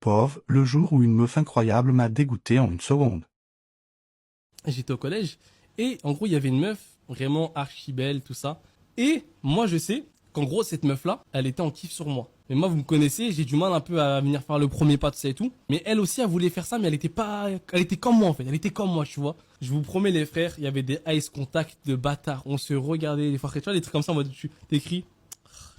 pauvre, le jour où une meuf incroyable m'a dégoûté en une seconde. J'étais au collège et en gros il y avait une meuf vraiment archi belle, tout ça. Et moi je sais qu'en gros cette meuf là, elle était en kiff sur moi. Mais moi vous me connaissez, j'ai du mal un peu à venir faire le premier pas, tout ça et tout. Mais elle aussi elle voulait faire ça, mais elle était pas, elle était comme moi en fait, elle était comme moi, tu vois. Je vous promets les frères, il y avait des ice contact de bâtards, on se regardait, des fois tu vois des trucs comme ça en mode tu t'écris.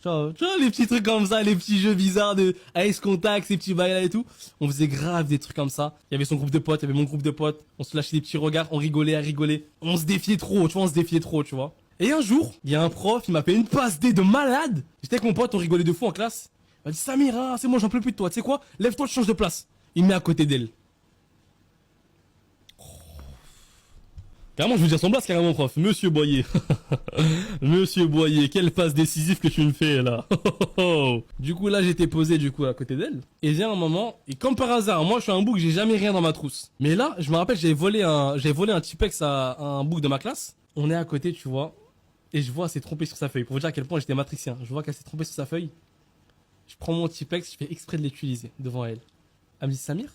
Tu vois, les petits trucs comme ça, les petits jeux bizarres de Ice Contact, ces petits bails là et tout. On faisait grave des trucs comme ça. Il y avait son groupe de potes, il y avait mon groupe de potes. On se lâchait des petits regards, on rigolait à rigoler. On se défiait trop, tu vois, on se défiait trop, tu vois. Et un jour, il y a un prof, il m'a fait une passe D de malade. J'étais avec mon pote, on rigolait de fou en classe. Il m'a dit, Samira, c'est moi, j'en peux plus de toi. Tu sais quoi? Lève-toi, tu changes de place. Il me met à côté d'elle. Carrément, je veux dire son blast, carrément, prof. Monsieur Boyer. Monsieur Boyer, quelle passe décisive que tu me fais, là. Du coup, là, j'étais posé, du coup, à côté d'elle. Et vient un moment, et comme par hasard, moi, je suis un bouc, j'ai jamais rien dans ma trousse. Mais là, je me rappelle, j'avais volé un Tipex à un bouc de ma classe. On est à côté, tu vois. Et je vois, elle s'est trompée sur sa feuille. Pour vous dire à quel point j'étais matrixien. Je vois qu'elle s'est trompée sur sa feuille. Je prends mon Tipex, je fais exprès de l'utiliser devant elle. Elle me dit, Samir?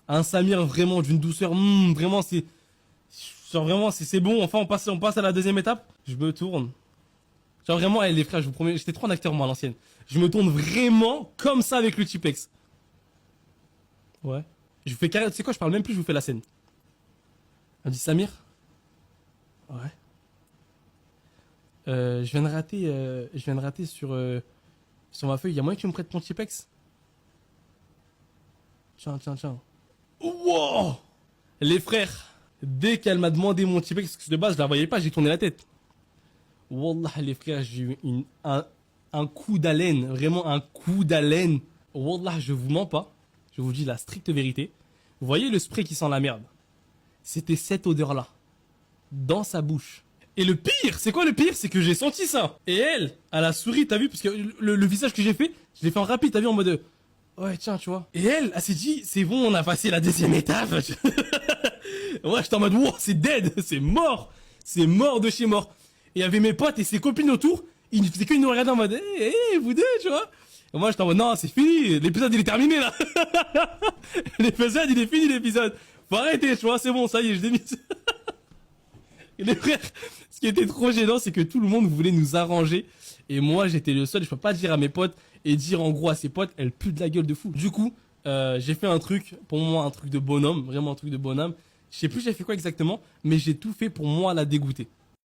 Un Samir vraiment d'une douceur, vraiment, c'est... Genre vraiment, c'est bon, enfin on passe à la deuxième étape. Je me tourne. Genre vraiment, les frères, je vous promets, j'étais trop un acteur moi à l'ancienne. Je me tourne vraiment comme ça avec le Tipex. Ouais. Je vous fais carré, tu sais quoi, je parle même plus, je vous fais la scène. Elle me dit Samir. Ouais. Je viens de rater sur ma feuille. Y a moyen que tu me prêtes ton Tipex? Tiens. Wow! Les frères. Dès qu'elle m'a demandé mon Tipex, parce que de base je la voyais pas, j'ai tourné la tête. Wallah les frères, j'ai eu un coup d'haleine, vraiment un coup d'haleine. Wallah, je vous mens pas, je vous dis la stricte vérité. Vous voyez le spray qui sent la merde? C'était cette odeur-là, dans sa bouche. Et le pire, c'est quoi le pire? C'est que j'ai senti ça. Et elle a souri, t'as vu? Parce que le visage que j'ai fait, je l'ai fait en rapide, t'as vu, en mode... Ouais, tiens, tu vois. Et elle s'est dit, c'est bon, on a passé la deuxième étape. Ouais, j'étais en mode, wow, c'est dead, c'est mort. C'est mort de chez mort. Et il y avait mes potes et ses copines autour. Ils ne faisaient que nous regarder en mode, vous deux, tu vois. Et moi, j'étais en mode, non, c'est fini. L'épisode, il est terminé, là. L'épisode, il est fini, l'épisode. Faut arrêter, tu vois, c'est bon, ça y est, je démise. Et les frères, ce qui était trop gênant, c'est que tout le monde voulait nous arranger. Et moi, j'étais le seul, je peux pas dire à mes potes et dire en gros à ses potes, elle pue de la gueule de fou. Du coup, j'ai fait un truc, pour moi, un truc de bonhomme, vraiment un truc de bonhomme. Je sais plus j'ai fait quoi exactement, mais j'ai tout fait pour moi la dégoûter.